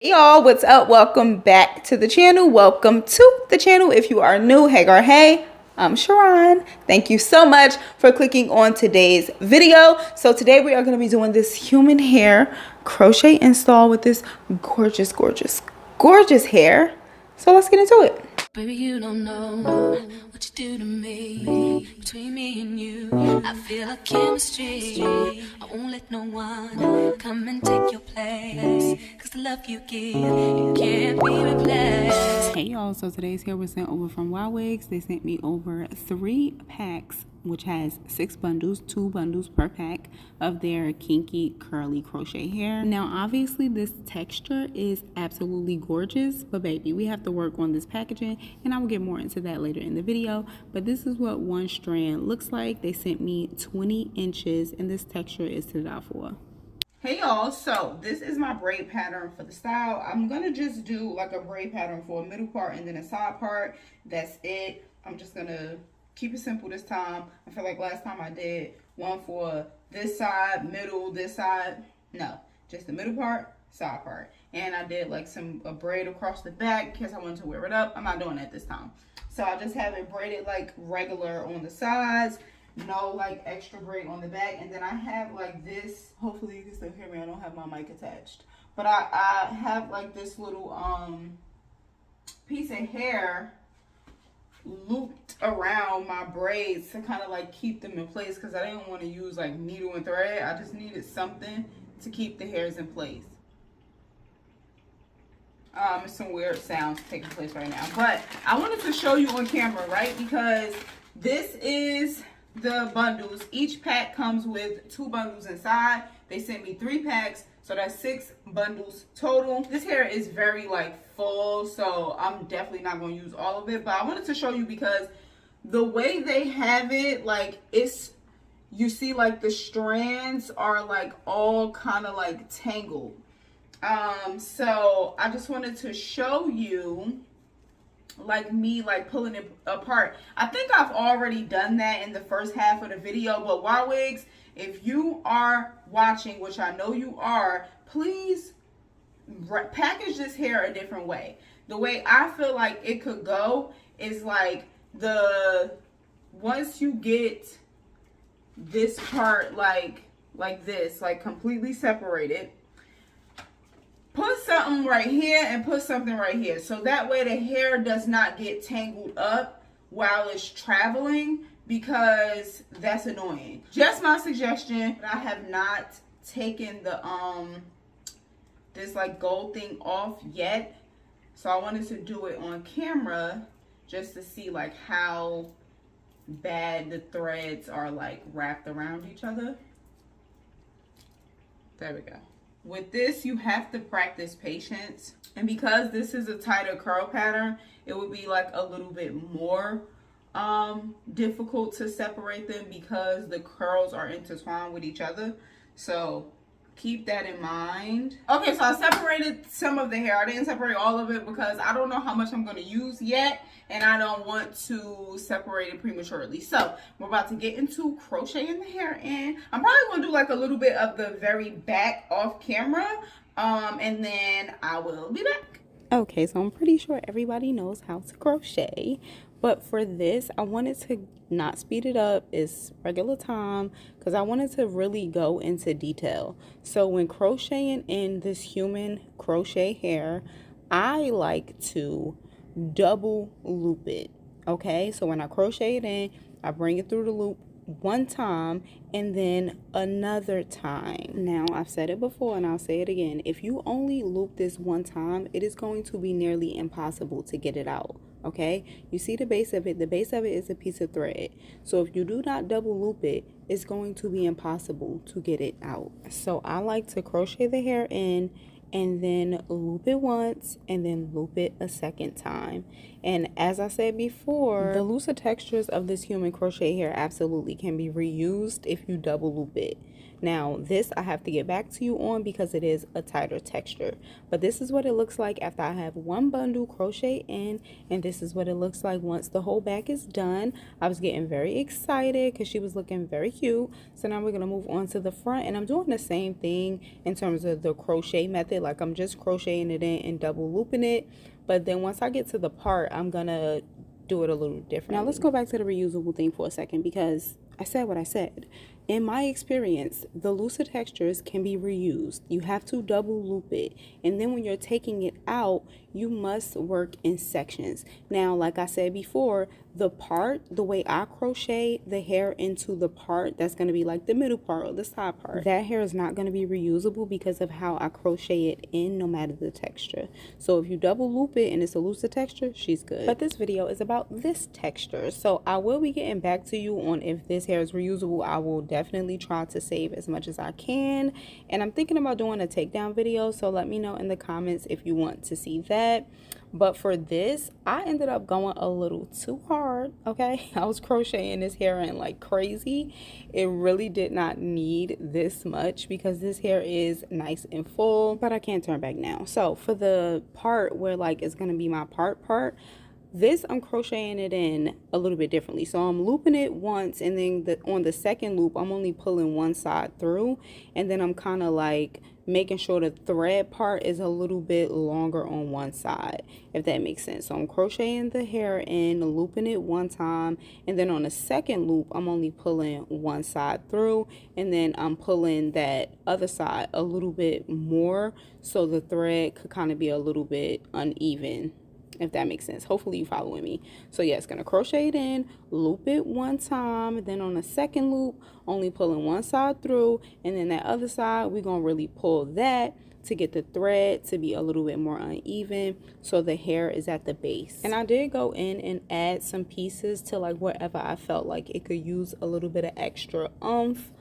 Hey y'all, what's up? Welcome back to the channel. Welcome to the channel. If you are new, hey, I'm Sharron. Thank you so much for clicking on today's video. So today we are going to be doing this human hair crochet install with this gorgeous hair. So let's get into it. Baby, you don't know what you do to me. Between me and you, I feel like chemistry. I won't let no one come and take your place. Cause the love you give, it can't be replaced. Hey y'all, so today's hair was sent over from YWIGS. They sent me over 3 packs, which has 6 bundles, 2 bundles per pack of their kinky curly crochet hair. Now obviously this texture is absolutely gorgeous, but baby, we have to work on this packaging, and I will get more into that later in the video. But this is what one strand looks like. They sent me 20 inches, and this texture is to die for. Hey y'all, so this is my braid pattern for the style. I'm gonna just do like a braid pattern for a middle part and then a side part. That's it. I'm just gonna keep it simple this time. I feel like last time I did one for this side, middle, this side. No, just the middle part, side part. And I did like a braid across the back because I wanted to wear it up. I'm not doing that this time. So I just have it braided like regular on the sides. No like extra braid on the back, and then I have like this, hopefully you can still hear me, I don't have my mic attached, but I have like this little piece of hair looped around my braids to kind of like keep them in place, because I didn't want to use like needle and thread. I just needed something to keep the hairs in place. Some weird sounds taking place right now, but I wanted to show you on camera, right? Because this is the bundles. Each pack comes with 2 bundles inside. They sent me 3 packs, so that's 6 bundles total. This hair is very like full, so I'm definitely not going to use all of it, but I wanted to show you because the way they have it, like, it's, you see like the strands are like all kind of like tangled. So I just wanted to show you like me like pulling it apart. I think I've already done that in the first half of the video, but YWIGS, if you are watching, which I know you are, please package this hair a different way. The way I feel like it could go is like once you get this part like this, like completely separated, put something right here and put something right here, so that way the hair does not get tangled up while it's traveling, because that's annoying. Just my suggestion. I have not taken the this like gold thing off yet, so I wanted to do it on camera just to see like how bad the threads are like wrapped around each other. There we go. With this, you have to practice patience, and because this is a tighter curl pattern, it would be like a little bit more difficult to separate them because the curls are intertwined with each other. So keep that in mind. Okay, so I separated some of the hair. I didn't separate all of it because I don't know how much I'm going to use yet, and I don't want to separate it prematurely. So we're about to get into crocheting the hair in. I'm probably going to do like a little bit of the very back off camera, and then I will be back. Okay, so I'm pretty sure everybody knows how to crochet, but for this, I wanted to not speed it up. It's regular time because I wanted to really go into detail. So when crocheting in this human crochet hair, I like to double loop it. Okay, so when I crochet it in, I bring it through the loop one time and then another time. Now, I've said it before and I'll say it again. If you only loop this one time, it is going to be nearly impossible to get it out. Okay, you see the base of it. The base of it is a piece of thread. So if you do not double loop it, it's going to be impossible to get it out. So I like to crochet the hair in and then loop it once and then loop it a second time. And as I said before, the looser textures of this human crochet hair absolutely can be reused if you double loop it. Now this I have to get back to you on because it is a tighter texture, but this is what it looks like after I have one bundle crochet in, and this is what it looks like once the whole back is done. I was getting very excited because she was looking very cute. So now we're gonna move on to the front, and I'm doing the same thing in terms of the crochet method. Like I'm just crocheting it in and double looping it, but then once I get to the part, I'm gonna do it a little different. Now let's go back to the reusable thing for a second, because I said what I said. In my experience, the looser textures can be reused. You have to double loop it, and then when you're taking it out, you must work in sections. Now, like I said before, the part, the way I crochet the hair into the part that's going to be like the middle part or the side part, that hair is not going to be reusable because of how I crochet it in, no matter the texture. So if you double loop it and it's a looser texture, she's good. But this video is about this texture, so I will be getting back to you on if this hair is reusable. I will definitely try to save as much as I can, and I'm thinking about doing a takedown video, so let me know in the comments if you want to see that. But for this, I ended up going a little too hard, okay? I was crocheting this hair in like crazy. It really did not need this much because this hair is nice and full, but I can't turn back now. So for the part where like it's gonna be my part, this I'm crocheting it in a little bit differently. So I'm looping it once, and then on the second loop I'm only pulling one side through, and then I'm kind of like making sure the thread part is a little bit longer on one side, if that makes sense. So I'm crocheting the hair in, looping it one time, and then on the second loop I'm only pulling one side through, and then I'm pulling that other side a little bit more so the thread could kind of be a little bit uneven, if that makes sense. Hopefully you following me. So yeah, it's gonna crochet it in, loop it one time, then on the second loop only pulling one side through, and then that other side we're gonna really pull that to get the thread to be a little bit more uneven so the hair is at the base. And I did go in and add some pieces to like wherever I felt like it could use a little bit of extra oomph,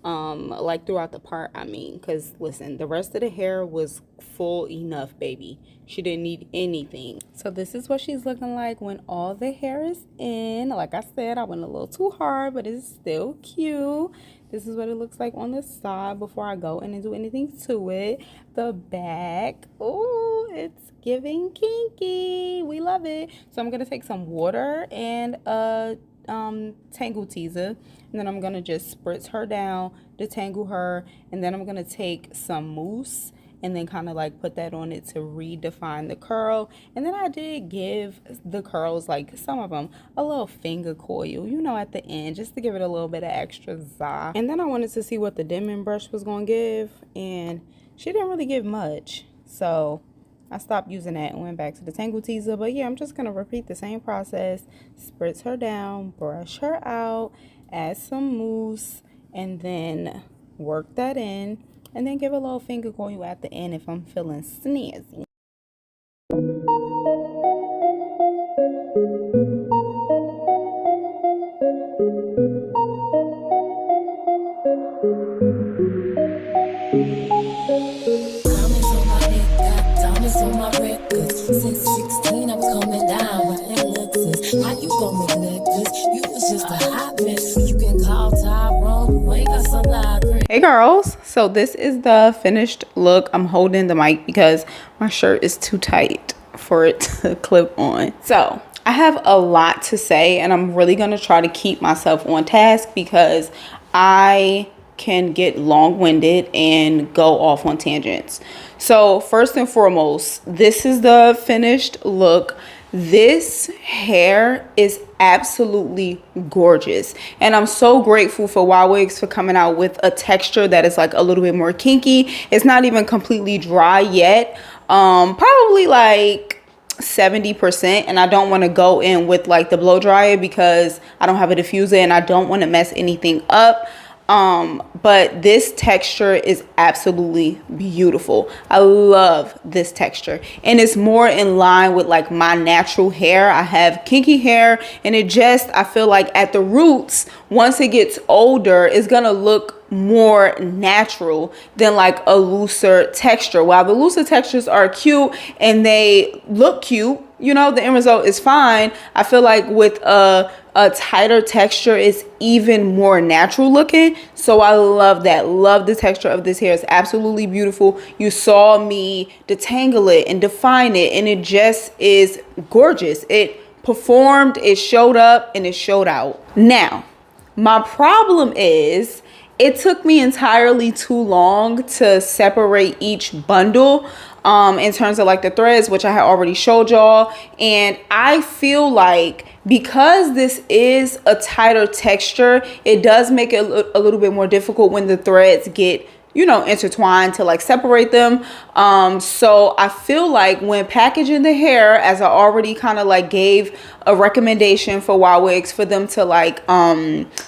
like throughout the part, I mean, because listen, the rest of the hair was full enough, baby. She didn't need anything. So this is what she's looking like when all the hair is in. Like I said, I went a little too hard, but it's still cute. This is what it looks like on the side before I go in and do anything to it. The back, oh, it's giving kinky. We love it. So I'm gonna take some water and a tangle teaser, and then I'm gonna just spritz her down, detangle her, and then I'm gonna take some mousse and then kind of like put that on it to redefine the curl. And then I did give the curls, like some of them, a little finger coil, you know, at the end, just to give it a little bit of extra za. And then I wanted to see what the dimming brush was gonna give, and she didn't really give much, so I stopped using that and went back to the tangle teaser. But yeah, I'm just gonna repeat the same process, spritz her down, brush her out, add some mousse, and then work that in, and then give a little finger coil at the end if I'm feeling snazzy. On my records. Since 16 I was coming down with Alexis. How you gon' neglect this? You was just a hot mess. You can call Tyrone, you ain't got some library. Hey girls, so this is the finished look. I'm holding the mic because my shirt is too tight for it to clip on. So I have a lot to say, and I'm really gonna try to keep myself on task because I can get long-winded and go off on tangents. So first and foremost, this is the finished look. This hair is absolutely gorgeous, and I'm so grateful for YWIGS for coming out with a texture that is like a little bit more kinky. It's not even completely dry yet, probably like 70%, and I don't want to go in with like the blow dryer because I don't have a diffuser and I don't want to mess anything up. But this texture is absolutely beautiful. I love this texture, and it's more in line with like my natural hair. I have kinky hair, and it just, I feel like at the roots, once it gets older, it's gonna look more natural than like a looser texture. While the looser textures are cute and they look cute, you know, the end result is fine. I feel like with a tighter texture, it's even more natural looking. So I love that. Love the texture of this hair. It's absolutely beautiful. You saw me detangle it and define it, and it just is gorgeous. It performed, it showed up, and it showed out. Now, my problem is it took me entirely too long to separate each bundle in terms of like the threads, which I had already showed y'all. And I feel like because this is a tighter texture, it does make it a little bit more difficult when the threads get, you know, intertwined to like separate them. So I feel like when packaging the hair, as I already kind of like gave a recommendation for YWIGS for them to like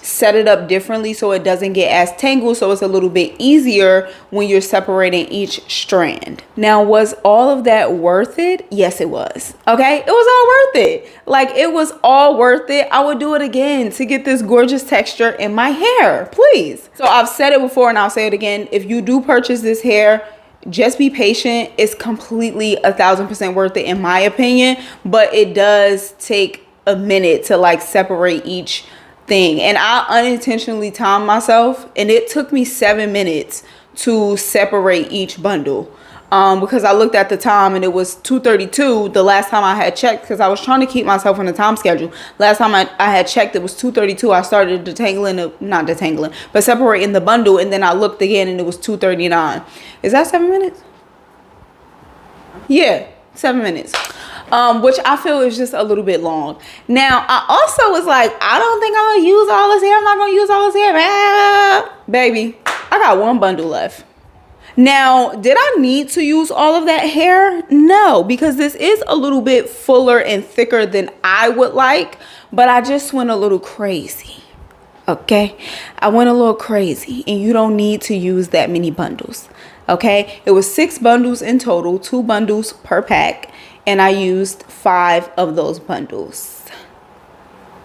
set it up differently so it doesn't get as tangled, so it's a little bit easier when you're separating each strand. Now, was all of that worth it? Yes, it was. Okay, it was all worth it. Like, it was all worth it. I would do it again to get this gorgeous texture in my hair, please. So I've said it before and I'll say it again. If you do purchase this hair, just be patient. It's completely 1000% worth it in my opinion, but it does take a minute to like separate each thing. And I unintentionally timed myself, and it took me 7 minutes to separate each bundle. Because I looked at the time and it was 2:32 the last time I had checked, because I was trying to keep myself on the time schedule. Last time I had checked, it was 2:32. I started not detangling, but separating the bundle, and then I looked again and it was 2:39. Is that 7 minutes? Yeah, 7 minutes. Which I feel is just a little bit long. Now, I also was like, I don't think I'm gonna use all this hair. I'm not gonna use all this hair. Baby, I got one bundle left. Now, did I need to use all of that hair? No, because this is a little bit fuller and thicker than I would like, but I just went a little crazy. Okay, I went a little crazy, and you don't need to use that many bundles. Okay, it was 6 bundles in total, 2 bundles per pack, and I used 5 of those bundles,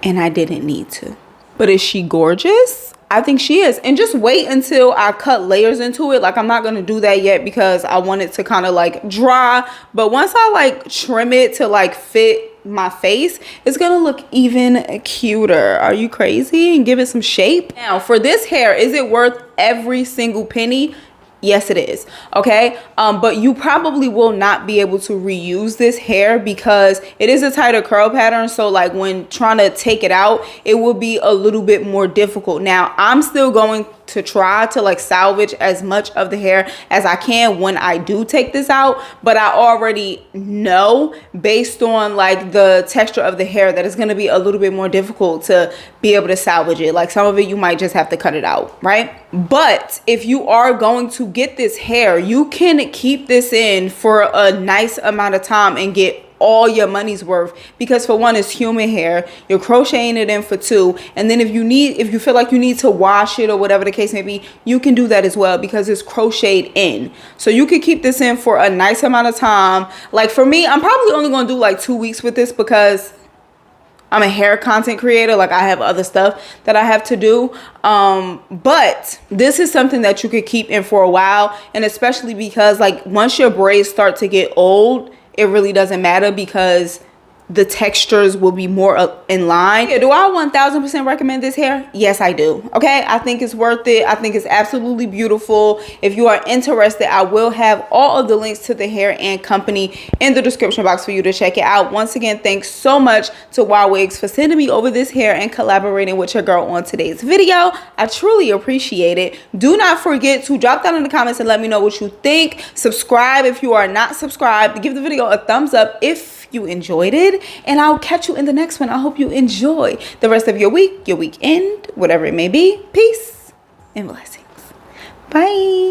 and I didn't need to. But is she gorgeous? I think she is. And just wait until I cut layers into it. Like, I'm not going to do that yet because I want it to kind of like dry. But once I like trim it to like fit my face, it's going to look even cuter. Are you crazy? And give it some shape. Now, for this hair, is it worth every single penny? Yes, it is. Okay, but you probably will not be able to reuse this hair because it is a tighter curl pattern. So like when trying to take it out, it will be a little bit more difficult. Now, I'm still going to try to like salvage as much of the hair as I can when I do take this out, but I already know based on like the texture of the hair that it's going to be a little bit more difficult to be able to salvage it. Like some of it you might just have to cut it out, right? But if you are going to get this hair, you can keep this in for a nice amount of time and get all your money's worth, because for one, it's human hair. You're crocheting it in for 2, and then if you feel like you need to wash it or whatever the case may be, you can do that as well because it's crocheted in. So you could keep this in for a nice amount of time. Like for me, I'm probably only gonna do like 2 weeks with this because I'm a hair content creator. Like I have other stuff that I have to do. But this is something that you could keep in for a while, and especially because like once your braids start to get old, it really doesn't matter because the textures will be more in line. Do I 1000% recommend this hair? Yes, I do. Okay, I think it's worth it. I think it's absolutely beautiful. If you are interested, I will have all of the links to the hair and company in the description box for you to check it out. Once again, thanks so much to YWIGS for sending me over this hair and collaborating with your girl on today's video. I truly appreciate it. Do not forget to drop down in the comments and let me know what you think. Subscribe if you are not subscribed. Give the video a thumbs up if you enjoyed it, and I'll catch you in the next one. I hope you enjoy the rest of your week, your weekend, whatever it may be. Peace and blessings. Bye.